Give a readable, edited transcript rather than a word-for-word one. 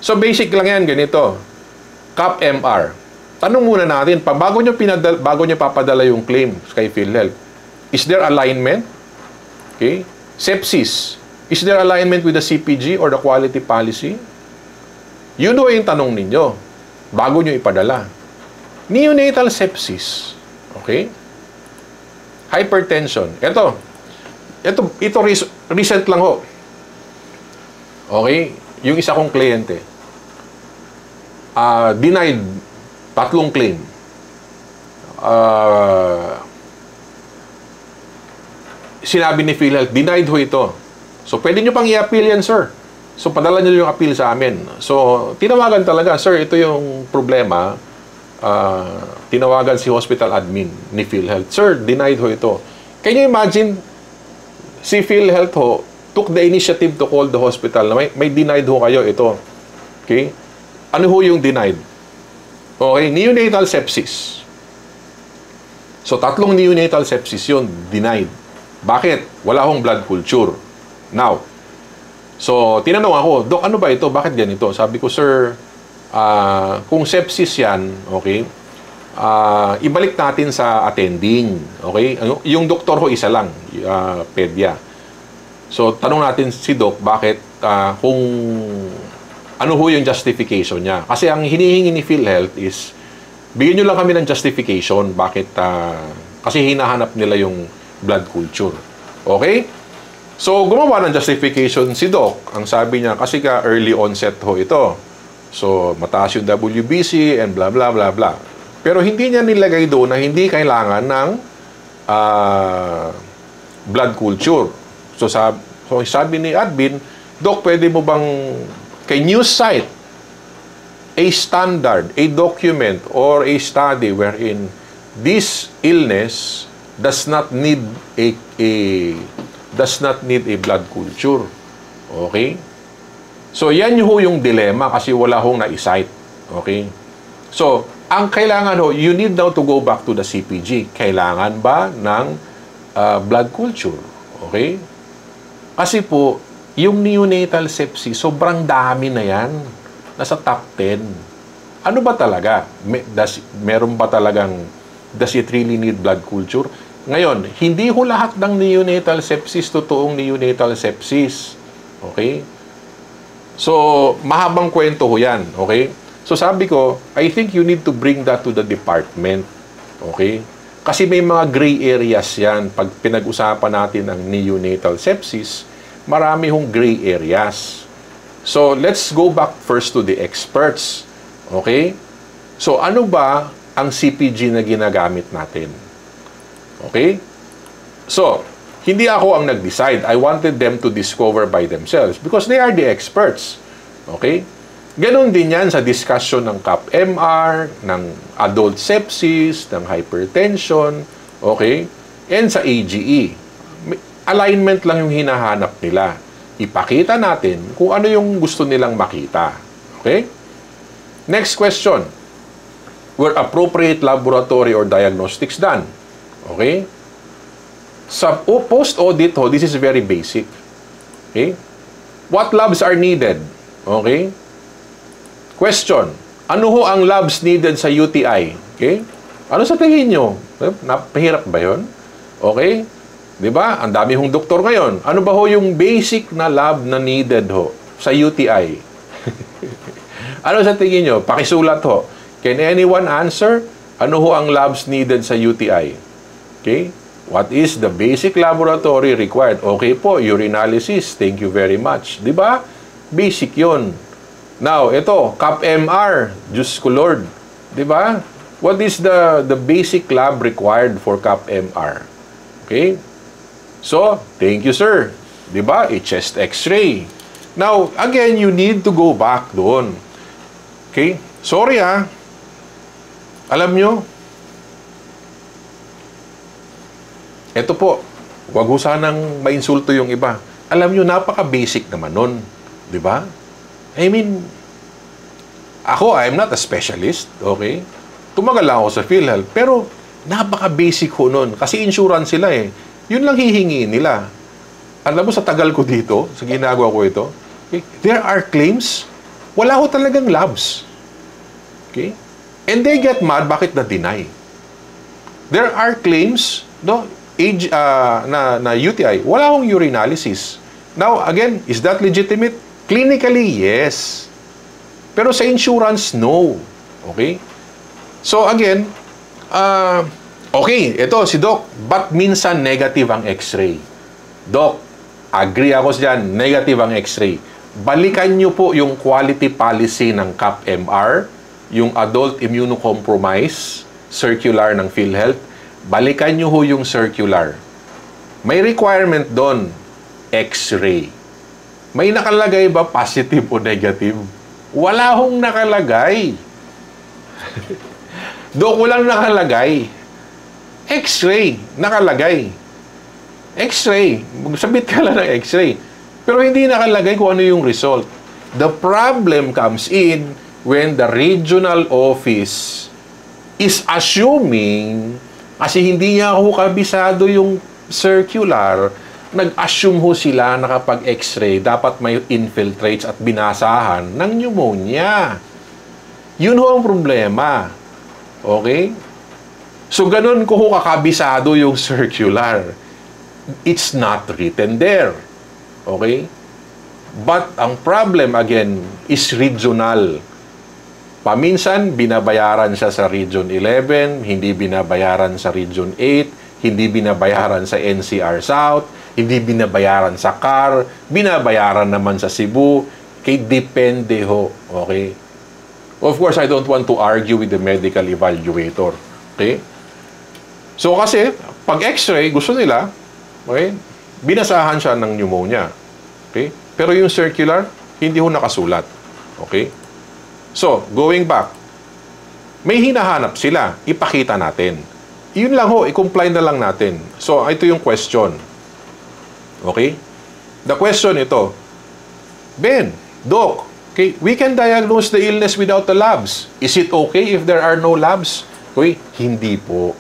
So, basic lang yan, ganito. CAP-MR. Tanong muna natin, bago nyo papadala yung claim kay PhilHealth, is there alignment? Okay. Sepsis. Is there alignment with the CPG or the quality policy? Yun o yung tanong ninyo bago nyo ipadala. Neonatal sepsis. Okay? Hypertension. Ito recent lang ho. Okay? Yung isa kong kliyente. Denied 3 claim. Sinabi ni PhilHealth, denied ho ito. So, pwede nyo pang i-appeal yan, sir. So, padala nyo yung appeal sa amin. So, tinawagan talaga, sir, ito yung problema. Tinawagan si hospital admin ni PhilHealth. Sir, denied ho ito. Can you imagine, si PhilHealth ho, took the initiative to call the hospital na may denied ho kayo ito. Okay? Ano ho yung denied? Okay, neonatal sepsis. So, 3 neonatal sepsis yun, denied. Bakit? Wala hong blood culture. Now, so, tinanong ako, Dok, ano ba ito? Bakit ganito? Sabi ko, sir, kung sepsis yan, okay, ibalik natin sa attending. Okay? Yung doktor ho, isa lang, pedya. So, tanong natin si Doc, bakit, kung ano ho yung justification niya. Kasi ang hinihingi ni PhilHealth is, bigyan nyo lang kami ng justification, bakit, kasi hinahanap nila yung blood culture. Okay? So, gumawa ng justification si Doc. Ang sabi niya, kasi ka early onset ho ito. So, mataas yung WBC and blah, blah, blah, blah. Pero hindi niya nilagay doon na hindi kailangan ng blood culture. So, sabi ni admin, Doc, pwede mo bang kay news site, a standard, a document, or a study wherein this illness does not need a blood culture. Okay? So, yan yung dilemma kasi wala hong na-cite. Okay? So, ang kailangan ho, you need now to go back to the CPG. Kailangan ba ng blood culture? Okay? Kasi po, yung neonatal sepsis, sobrang dami na yan. Nasa top 10. Ano ba talaga? Meron ba talagang, does it really need blood culture? Ngayon, hindi ho lahat ng neonatal sepsis totoong neonatal sepsis. Okay? So, mahabang kwento ho yan. Okay? So, sabi ko, I think you need to bring that to the department. Okay? Kasi may mga gray areas yan. Pag pinag-usapan natin ang neonatal sepsis, marami hong gray areas. So, let's go back first to the experts. Okay? So, ano ba ang CPG na ginagamit natin? Okay? So, hindi ako ang nag-decide. I wanted them to discover by themselves because they are the experts. Okay? Ganon din yan sa discussion ng CAP-MR, ng adult sepsis, ng hypertension, okay? And sa AGE. Alignment lang yung hinahanap nila. Ipakita natin kung ano yung gusto nilang makita. Okay? Next question. Were appropriate laboratory or diagnostics done? Okay? Sa post-audit ho, this is very basic. Okay? What labs are needed? Okay? Question. Ano ho ang labs needed sa UTI? Okay? Ano sa tingin nyo? Napahirap ba yun? Okay? Diba? Ang dami hong doktor ngayon. Ano ba ho yung basic na lab na needed ho sa UTI? Ano sa tingin nyo? Pakisulat ho. Can anyone answer? Ano ho ang labs needed sa UTI? Okay? What is the basic laboratory required? Okay po, urinalysis. Thank you very much. Diba? Basic yun. Now, ito, CAP-MR. Diyos ko Lord. Diba? What is the basic lab required for CAP-MR? Okay? So, thank you, sir. Diba? A chest x-ray. Now, again, you need to go back doon. Okay? Sorry Alam nyo, ito po, wag ho sanang mainsulto yung iba. Alam nyo, napaka-basic naman nun. Diba? I mean, I'm not a specialist, okay? Tumagal lang ako sa PhilHealth, pero napaka-basic ho nun. Kasi insurance sila eh. Yun lang hihingiin nila. Alam mo, sa tagal ko dito, sa ginagawa ko ito, okay, there are claims Wala ho talagang labs. Okay? And they get mad, bakit na-deny? There are claims, no, na UTI, wala hong urinalysis. Now, again, is that legitimate? Clinically, yes. Pero sa insurance, no. Okay? So, again, okay, ito si Doc, but minsan negative ang x-ray. Doc, agree ako dyan, negative ang x-ray. Balikan nyo po yung quality policy ng CAP-MR, yung adult immunocompromised circular ng PhilHealth. Balikan nyo ho yung circular. May requirement doon, x-ray. May nakalagay ba positive o negative? Wala hong nakalagay. Doc, walang nakalagay. X-ray, nakalagay. X-ray, magsabit ka lang ng X-ray. Pero hindi nakalagay kung ano yung result. The problem comes in when the regional office is assuming, kasi hindi niya ako kabisado yung circular, nag-assume ho sila na kapag X-ray, dapat may infiltrates at binasahan ng pneumonia. Yun ho ang problema. Okay? So, ganun ko ho kakabisado yung circular. It's not written there. Okay? But, ang problem, again, is regional. Paminsan, binabayaran siya sa Region 11, hindi binabayaran sa Region 8, hindi binabayaran sa NCR South, hindi binabayaran sa CAR, binabayaran naman sa Cebu. Kaya depende ho. Okay? Of course, I don't want to argue with the medical evaluator. Okay? So, kasi, pag x-ray, gusto nila, okay, binasahan siya ng pneumonia. Okay? Pero yung circular, hindi ho nakasulat. Okay? So, going back, may hinahanap sila. Ipakita natin. Yun lang ho, i-comply na lang natin. So, ito yung question. Okay? The question ito, Ben, Doc, okay, we can diagnose the illness without the labs. Is it okay if there are no labs? Okay, hindi po.